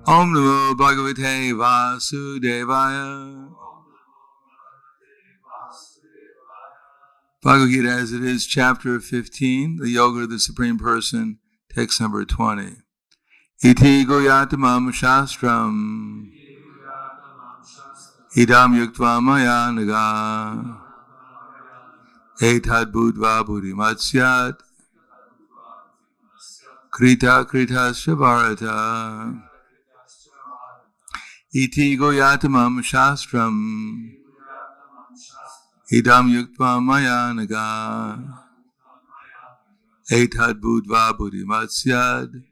Om Namo Bhagavate Vasudevaya. Bhagavad Gita as it is, chapter 15, the Yoga of the Supreme Person, text number 20. Iti goyatamam shastram idam yuktva maya naga etad budva buddhimatsyat krita shavarata. Iti goyatamam shastram idam yuktva maya naga etad budva buddhimatsyat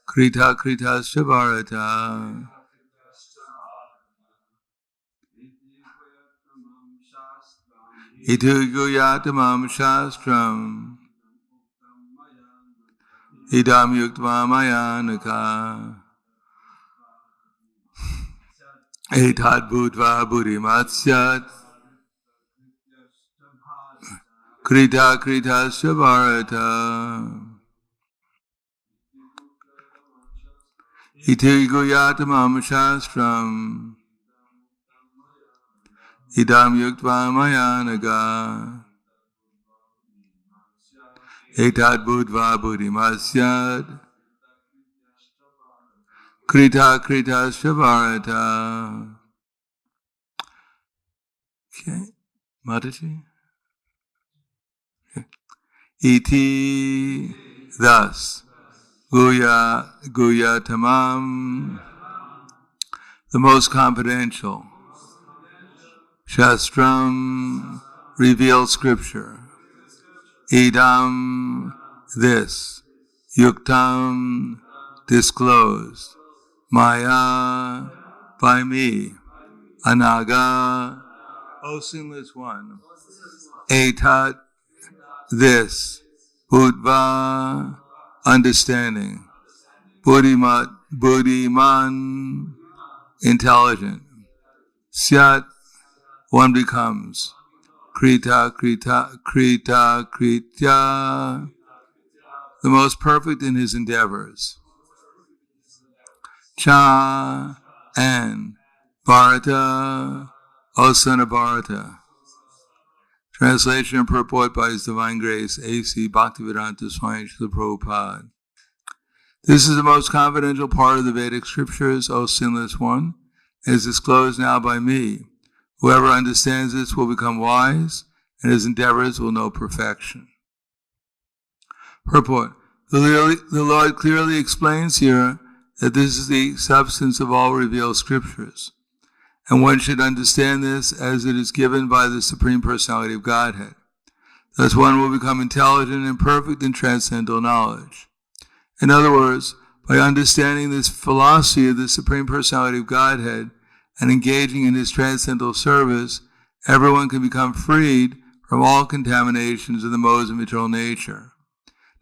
krita shavarata. Itu guyatamam shastram idam yuktva maya naga etad budva buddhimatsyat krita shavarata. Iti guyatamam shastram idam yuktva maya naga etad budva buddhimatsyat krita shavarata. Okay, Mataji. Iti, thus. Guya tamam, the most confidential. Shastram, revealed scripture. Idam, this. Yuktam, disclosed. Maya, by me. Anaga, O sinless one. Etat, this. Budva, understanding. Buddhiman, intelligent. Syat, one becomes. Krita, the most perfect in his endeavors. Cha, and Bharata, O son of Bharata. Translation and purport by His Divine Grace, A.C. Bhaktivedanta Swami Srila Prabhupada. This is the most confidential part of the Vedic scriptures, O sinless one, and is disclosed now by me. Whoever understands this will become wise, and his endeavors will know perfection. Purport. The Lord clearly explains here that this is the substance of all revealed scriptures, and one should understand this as it is given by the Supreme Personality of Godhead. Thus one will become intelligent and perfect in transcendental knowledge. In other words, by understanding this philosophy of the Supreme Personality of Godhead and engaging in His transcendental service, everyone can become freed from all contaminations of the modes of material nature.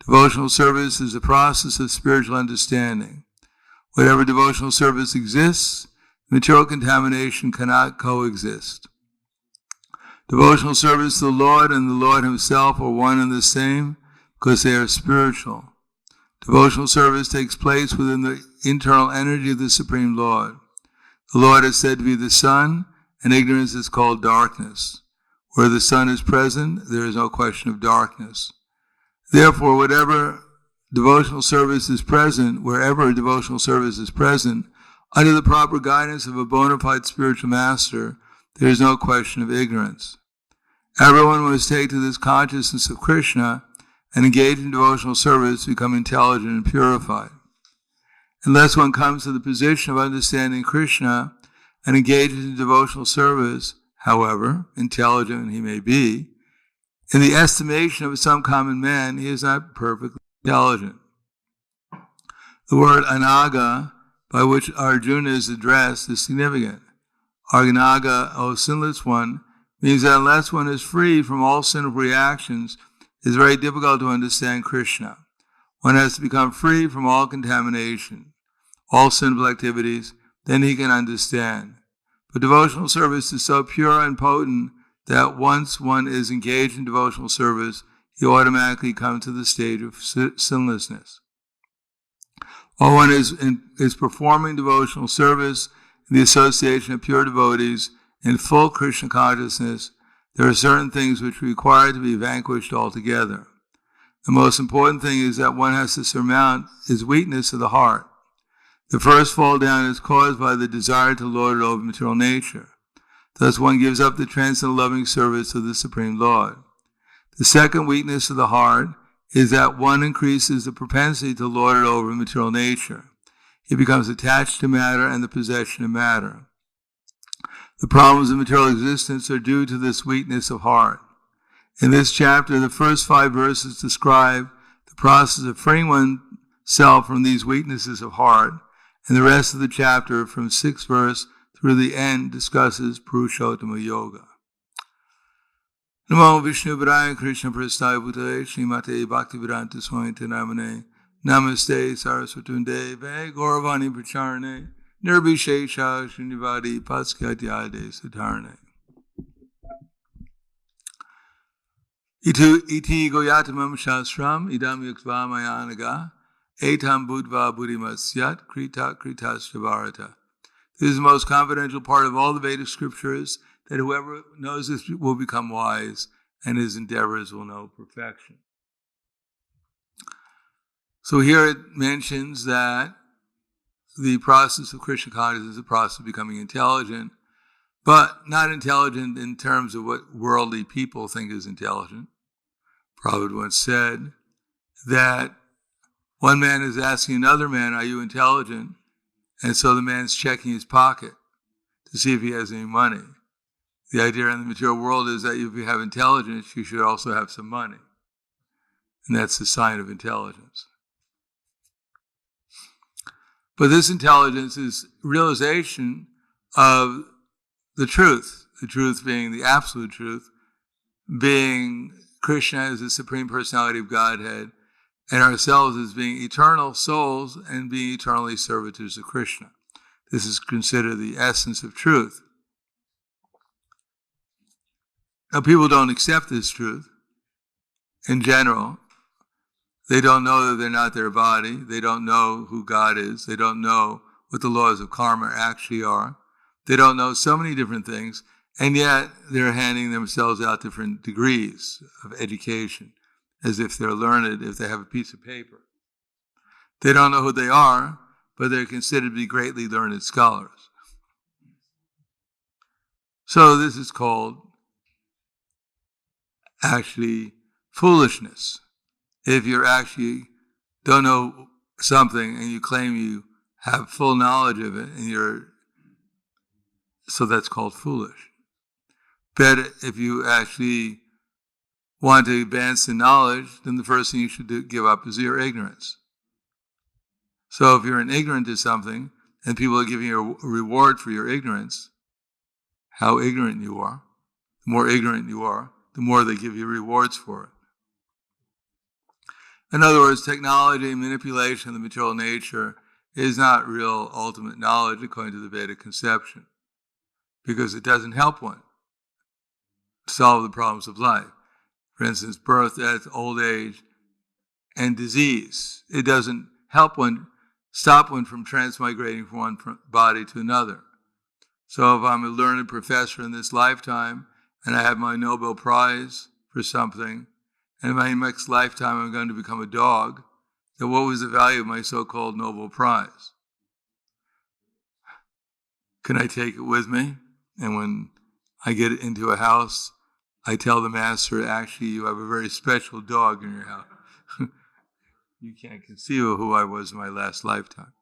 Devotional service is the process of spiritual understanding. Whatever devotional service exists, material contamination cannot coexist. Devotional service to the Lord and the Lord Himself are one and the same because they are spiritual. Devotional service takes place within the internal energy of the Supreme Lord. The Lord is said to be the sun, and ignorance is called darkness. Where the sun is present, there is no question of darkness. Therefore, wherever devotional service is present, under the proper guidance of a bona fide spiritual master, there is no question of ignorance. Everyone must take to this consciousness of Krishna and engage in devotional service to become intelligent and purified. Unless one comes to the position of understanding Krishna and engages in devotional service, however intelligent he may be, in the estimation of some common man, he is not perfectly intelligent. The word anaga, by which Arjuna is addressed, is significant. Anaga, O sinless one, means that unless one is free from all sinful reactions, it is very difficult to understand Krishna. One has to become free from all contamination, all sinful activities, then he can understand. But devotional service is so pure and potent that once one is engaged in devotional service, he automatically comes to the stage of sinlessness. While one is performing devotional service in the association of pure devotees in full Krishna consciousness, there are certain things which require to be vanquished altogether. The most important thing is that one has to surmount his weakness of the heart. The first fall down is caused by the desire to lord it over material nature. Thus one gives up the transcendental loving service of the Supreme Lord. The second weakness of the heart is that one increases the propensity to lord it over material nature. He becomes attached to matter and the possession of matter. The problems of material existence are due to this weakness of heart. In this chapter, the first 5 verses describe the process of freeing oneself from these weaknesses of heart, and the rest of the chapter, from 6th verse through the end, discusses Purushottama Yoga. Namo Vishnu Padaya Krishna Prasthaya Bhutale Srimate Bhaktivedanta Swami Namane Namaste Saraswatunde Ve Gauravani Pracharane Nirbhishesha Srinivadi Paskatyade Satarne. Iti Goyatamam Shastram Idam Yuksva Mayanaga Etam Budva Buddhimasyat Krita Kritaschavarata. This is the most confidential part of all the Vedic scriptures, that whoever knows this will become wise, and his endeavors will know perfection. So here it mentions that the process of Krishna consciousness is the process of becoming intelligent, but not intelligent in terms of what worldly people think is intelligent. Prabhupada once said that one man is asking another man, "Are you intelligent?" And so the man's checking his pocket to see if he has any money. The idea in the material world is that if you have intelligence, you should also have some money. And that's the sign of intelligence. But this intelligence is realization of the truth being the absolute truth, being Krishna as the Supreme Personality of Godhead, and ourselves as being eternal souls and being eternally servitors of Krishna. This is considered the essence of truth. Now, people don't accept this truth in general. They don't know that they're not their body. They don't know who God is. They don't know what the laws of karma actually are. They don't know so many different things, and yet they're handing themselves out different degrees of education, as if they're learned, if they have a piece of paper. They don't know who they are, but they're considered to be greatly learned scholars. So this is called actually foolishness. If you actually don't know something and you claim you have full knowledge of it, so that's called foolish. But if you actually want to advance in knowledge, then the first thing you should give up is your ignorance. So if you're ignorant to something and people are giving you a reward for your ignorance, how ignorant you are, the more ignorant you are, the more they give you rewards for it. In other words, technology and manipulation of the material nature is not real ultimate knowledge according to the Vedic conception, because it doesn't help one solve the problems of life. For instance, birth, death, old age, and disease. It doesn't help one, stop one from transmigrating from one body to another. So if I'm a learned professor in this lifetime, and I have my Nobel Prize for something, and in my next lifetime I'm going to become a dog, then what was the value of my so-called Nobel Prize? Can I take it with me? And when I get into a house, I tell the master, actually, you have a very special dog in your house. You can't conceive of who I was in my last lifetime.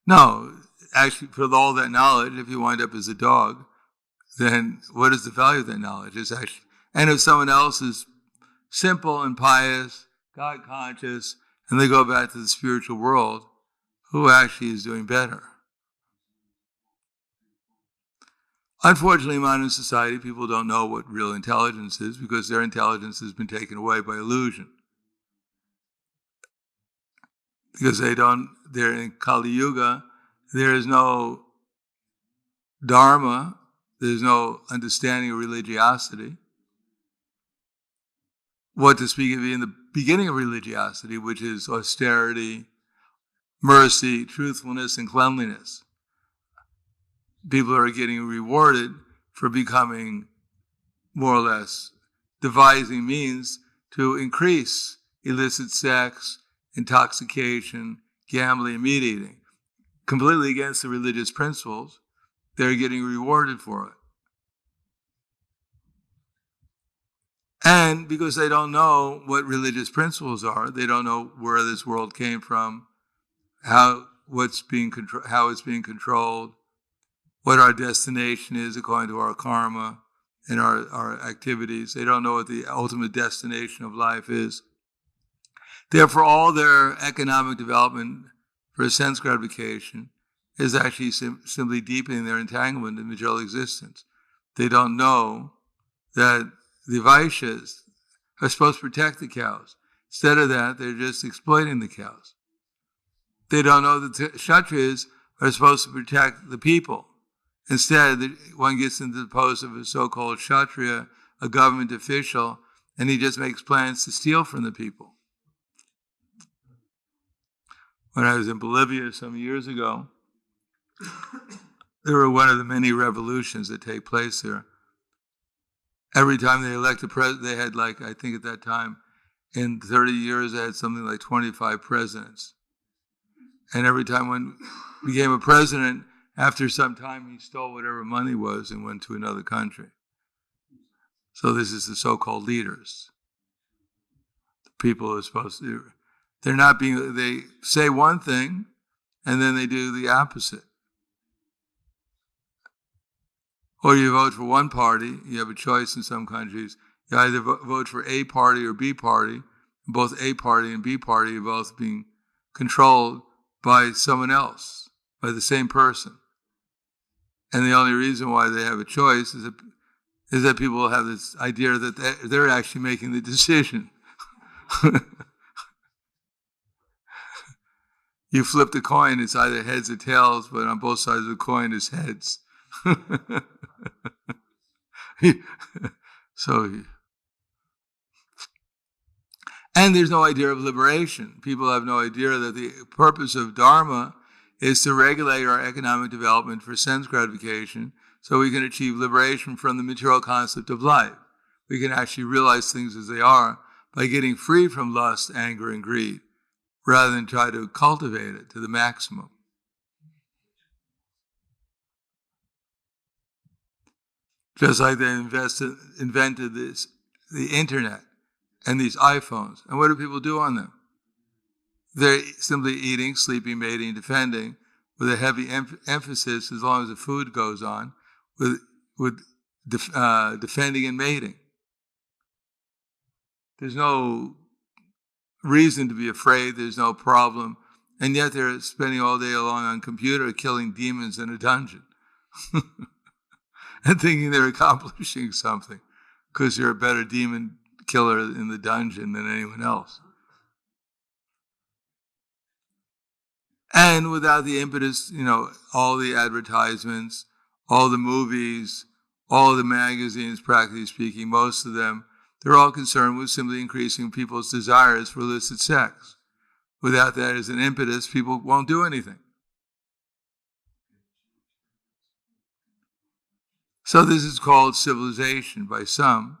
No, actually, for all that knowledge, if you wind up as a dog, then what is the value of that knowledge? It's actually, and if someone else is simple and pious, God conscious, and they go back to the spiritual world, who actually is doing better? Unfortunately, in modern society, people don't know what real intelligence is because their intelligence has been taken away by illusion. Because they're in Kali Yuga, there is no dharma, there's no understanding of religiosity. What to speak of even beginning of religiosity, which is austerity, mercy, truthfulness, and cleanliness. People are getting rewarded for becoming more or less devising means to increase illicit sex, intoxication, gambling, and meat eating. Completely against the religious principles, they're getting rewarded for it. And because they don't know what religious principles are, they don't know where this world came from, how it's being controlled, what our destination is according to our karma and our activities. They don't know what the ultimate destination of life is. Therefore, all their economic development for sense gratification is actually simply deepening their entanglement in material existence. They don't know that the Vaishyas are supposed to protect the cows. Instead of that, they're just exploiting the cows. They don't know that the Kshatriyas are supposed to protect the people. Instead, one gets into the post of a so-called Kshatriya, a government official, and he just makes plans to steal from the people. When I was in Bolivia some years ago, there were one of the many revolutions that take place there. Every time they elect a president, they had I think at that time, in 30 years, they had something like 25 presidents. And every time one became a president, after some time, he stole whatever money was and went to another country. So this is the so-called leaders. The people who are supposed to, they say one thing, and then they do the opposite. Or you vote for one party, you have a choice in some countries. You either vote for A party or B party. Both A party and B party are both being controlled by someone else, by the same person. And the only reason why they have a choice is that people have this idea that they're actually making the decision. You flip the coin, it's either heads or tails, but on both sides of the coin is heads. And there's no idea of liberation. People have no idea that the purpose of Dharma is to regulate our economic development for sense gratification so we can achieve liberation from the material concept of life. We can actually realize things as they are by getting free from lust, anger, and greed, rather than try to cultivate it to the maximum. Just like they invented the internet and these iPhones. And what do people do on them? They're simply eating, sleeping, mating, defending, with a heavy emphasis, as long as the food goes on, with defending and mating. There's no reason to be afraid. There's no problem. And yet they're spending all day long on computer killing demons in a dungeon. And thinking they're accomplishing something because you're a better demon killer in the dungeon than anyone else. And without the impetus, all the advertisements, all the movies, all the magazines, practically speaking, most of them, they're all concerned with simply increasing people's desires for illicit sex. Without that as an impetus, people won't do anything. So this is called civilization by some,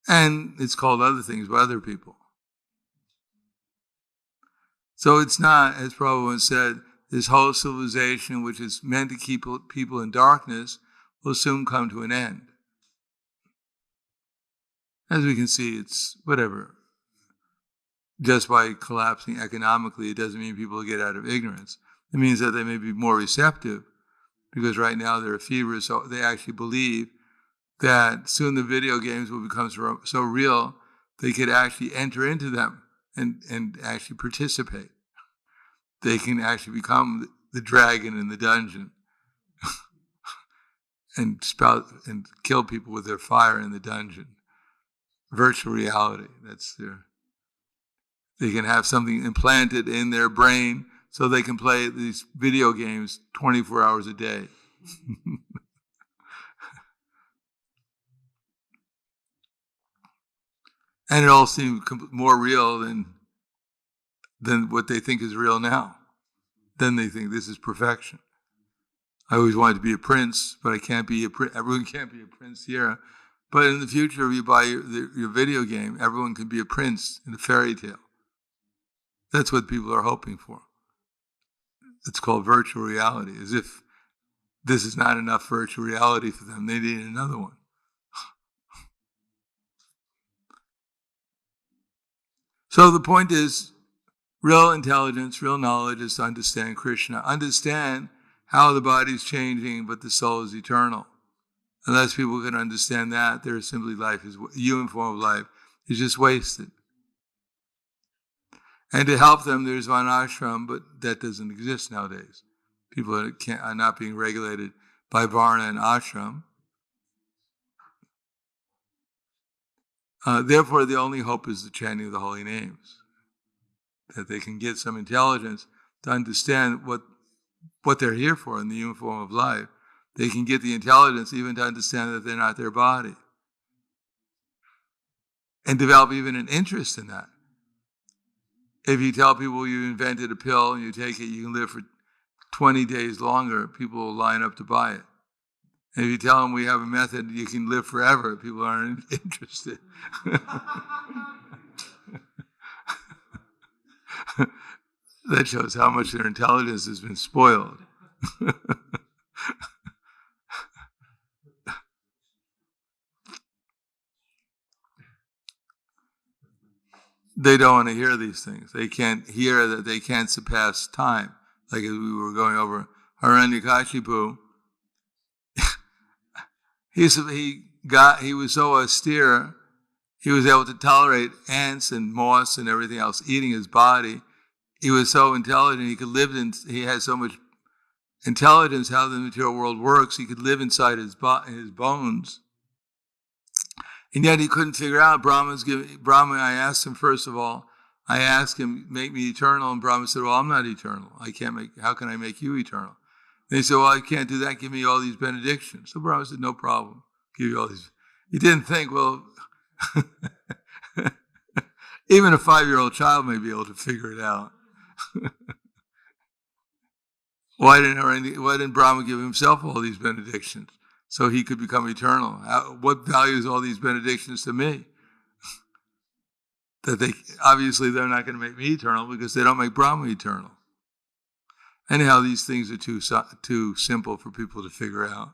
and it's called other things by other people. So it's not, as Prabhupada said, this whole civilization which is meant to keep people in darkness will soon come to an end. As we can see, it's whatever. Just by collapsing economically, it doesn't mean people get out of ignorance. It means that they may be more receptive, because right now they're feverish, so they actually believe that soon the video games will become so real they could actually enter into them and actually participate. They can actually become the dragon in the dungeon and kill people with their fire in the dungeon. Virtual reality. They can have something implanted in their brain so they can play these video games 24 hours a day. And it all seemed more real than what they think is real now. Then they think this is perfection. I always wanted to be a prince, but I can't be everyone can't be a prince here. But in the future, if you buy your video game, everyone can be a prince in a fairy tale. That's what people are hoping for. It's called virtual reality, as if this is not enough virtual reality for them. They need another one. So the point is, real intelligence, real knowledge is to understand Krishna. Understand how the body is changing, but the soul is eternal. Unless people can understand that, their simply life is human form of life is just wasted. And to help them, there's one ashram, but that doesn't exist nowadays. People are not being regulated by varna and ashram. Therefore, the only hope is the chanting of the holy names. That they can get some intelligence to understand what they're here for in the human form of life. They can get the intelligence even to understand that they're not their body. And develop even an interest in that. If you tell people you invented a pill and you take it, you can live for 20 days longer, people will line up to buy it. And if you tell them we have a method you can live forever, people aren't interested. That shows how much their intelligence has been spoiled. They don't want to hear these things. They can't hear that they can't surpass time. Like as we were going over Hiranyakashipu, he was so austere, he was able to tolerate ants and moss and everything else eating his body. He was so intelligent, he had so much intelligence how the material world works, he could live inside his bones. And yet he couldn't figure out, Brahma, I asked him first of all, make me eternal, and Brahma said, well, I'm not eternal. How can I make you eternal? And he said, well, I can't do that, give me all these benedictions. So Brahma said, no problem, give you all these. He didn't think, well, even a 5-year-old child may be able to figure it out. Why didn't Brahma give himself all these benedictions so he could become eternal? What value is all these benedictions to me? Obviously they're not going to make me eternal because they don't make Brahma eternal. Anyhow, these things are too simple for people to figure out.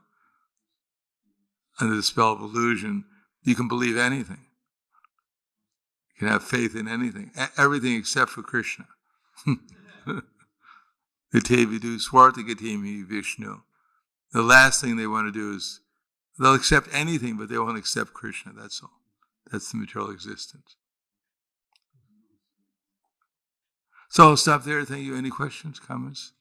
Under the spell of illusion, you can believe anything. You can have faith in anything, everything except for Krishna. Vitevidu swartagatimi Vishnu. The last thing they want to do is, they'll accept anything, but they won't accept Krishna, that's all. That's the material existence. So I'll stop there. Thank you. Any questions, comments?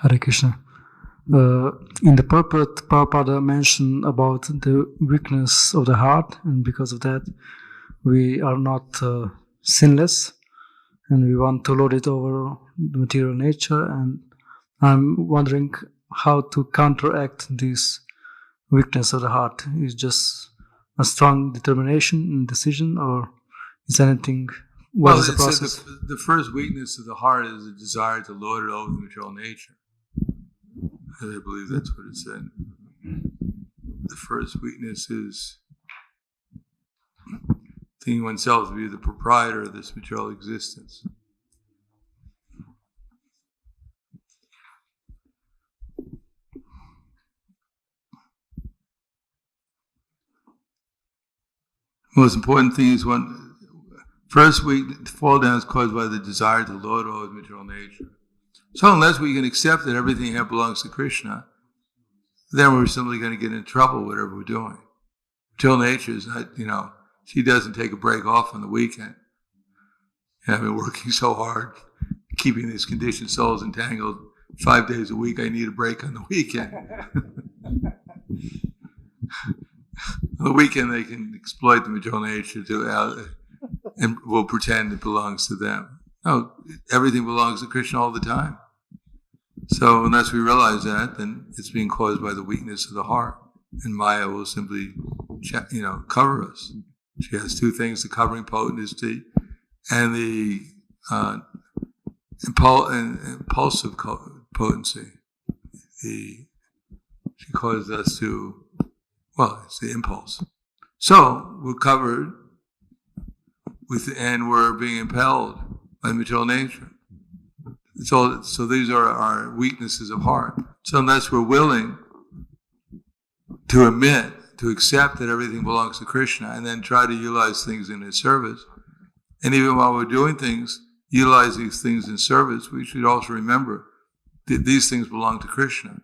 Hare Krishna. In the purport, Prabhupada mentioned about the weakness of the heart, and because of that, we are not sinless, and we want to load it over the material nature. And I'm wondering how to counteract this weakness of the heart. Is just a strong determination and decision, or is anything? What is the process? The first weakness of the heart is the desire to load it over the material nature. I believe that's what it said. The first weakness is thinking oneself to be the proprietor of this material existence. The most important thing is first fall down is caused by the desire to load over the material nature. So unless we can accept that everything here belongs to Krishna, then we're simply going to get into trouble whatever we're doing. Material nature is not, she doesn't take a break off on the weekend. I've been working so hard, keeping these conditioned souls entangled 5 days a week. I need a break on the weekend. On the weekend they can exploit the material nature and will pretend it belongs to them. No, everything belongs to Krishna all the time. So unless we realize that, then it's being caused by the weakness of the heart. And Maya will simply, cover us. She has two things, the covering potency and the impulsive potency. She causes us to, it's the impulse. So we're covered and we're being impelled by material nature. So these are our weaknesses of heart. So unless we're willing to accept that everything belongs to Krishna and then try to utilize things in His service, and even while we're doing things, utilize these things in service, we should also remember that these things belong to Krishna.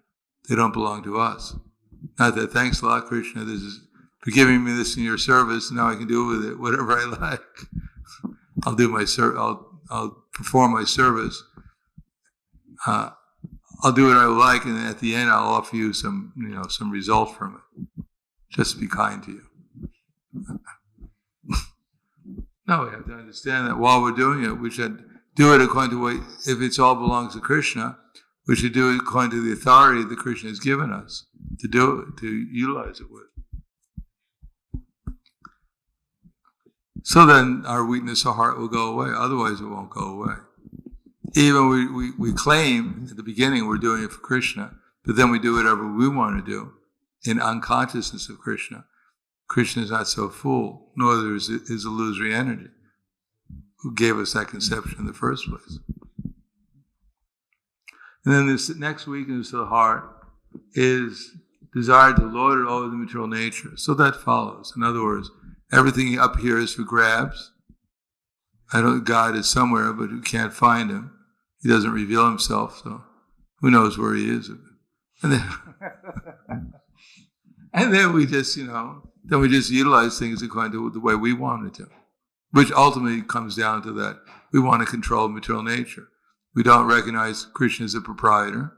They don't belong to us. Not that, thanks a lot, Krishna, this is for giving me this in your service, now I can do with it whatever I like. I'll do my I'll perform my service. I'll do what I like, and at the end, I'll offer you some result from it. Just to be kind to you. No, we have to understand that while we're doing it, we should do it according to what, if it all belongs to Krishna, we should do it according to the authority that Krishna has given us to do it, to utilize it with. So then our weakness of heart will go away. Otherwise, it won't go away. Even we claim at the beginning we're doing it for Krishna, but then we do whatever we want to do in unconsciousness of Krishna. Krishna is not so full, nor is illusory energy, who gave us that conception in the first place. And then this next weakness of the heart is desire to lord it over the material nature. So that follows. In other words, everything up here is for grabs. God is somewhere, but we can't find Him. He doesn't reveal Himself, so who knows where He is. And then we just, utilize things according to the way we want it to, which ultimately comes down to that we want to control material nature. We don't recognize Krishna as a proprietor,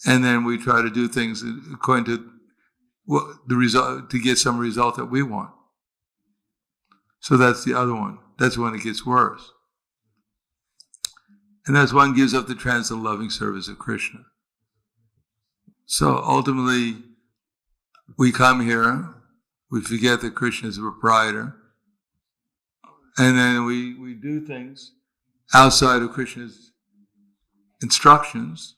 and then we try to do things according to the result, to get some result that we want. So that's the other one. That's when it gets worse. And that's one gives up the transcendental loving service of Krishna. So ultimately, we come here, we forget that Krishna is a proprietor, and then we do things outside of Krishna's instructions,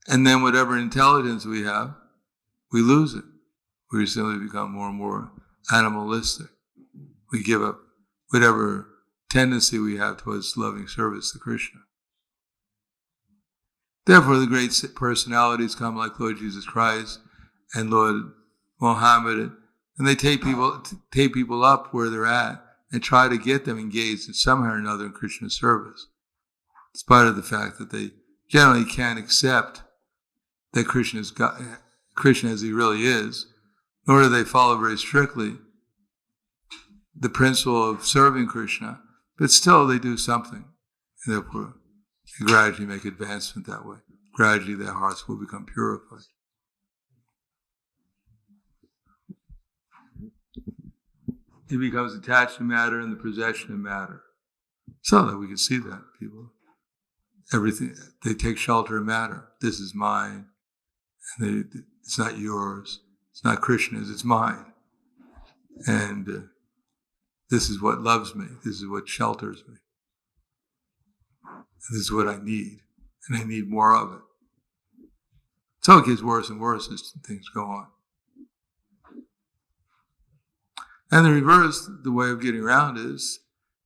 and then whatever intelligence we have, we lose it. We simply become more and more animalistic. We give up whatever tendency we have towards loving service to Krishna. Therefore, the great personalities come like Lord Jesus Christ and Lord Muhammad, and they take people up where they're at and try to get them engaged in somehow or another in Krishna's service, in spite of the fact that they generally can't accept that Krishna is God, Krishna as He really is, nor do they follow very strictly the principle of serving Krishna, but still they do something, and therefore they gradually make advancement that way. Gradually their hearts will become purified. It becomes attached to matter and the possession of matter. So that we can see that people, everything, they take shelter in matter. This is mine, and it's not yours. It's not Krishna's, it's mine. And this is what loves me. This is what shelters me. This is what I need, and I need more of it. So it gets worse and worse as things go on. And the reverse, the way of getting around is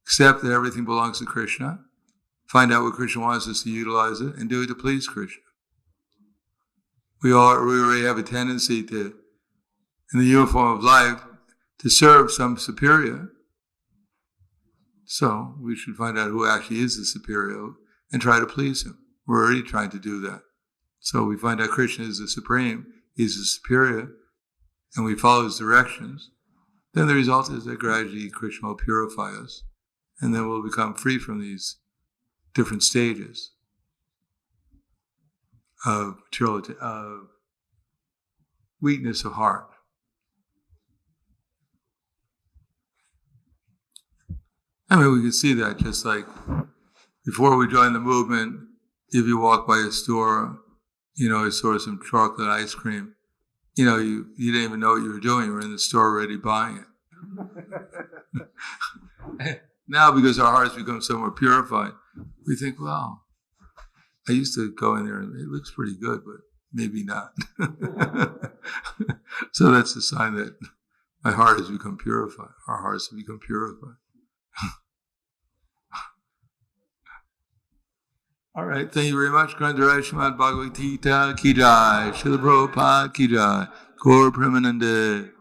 accept that everything belongs to Krishna, find out what Krishna wants us to utilize it, and do it to please Krishna. We already have a tendency to, in the uniform of life, to serve some superior. So we should find out who actually is the superior and try to please him. We're already trying to do that. So we find out Krishna is the supreme, he's the superior, and we follow his directions. Then the result is that gradually Krishna will purify us, and then we'll become free from these different stages of weakness of heart. I mean, we can see that just like before we joined the movement, if you walk by a store, I saw some chocolate ice cream, you didn't even know what you were doing. You were in the store already buying it. Now, because our hearts become so more purified, we think, well, I used to go in there and it looks pretty good, but maybe not. So that's a sign that my heart has become purified. Our hearts have become purified. All right, thank you very much. Grandarai Srimad Bhagavad Gita Ki Jai, Srila Prabhupada Ki Jai, Gaur Premanande.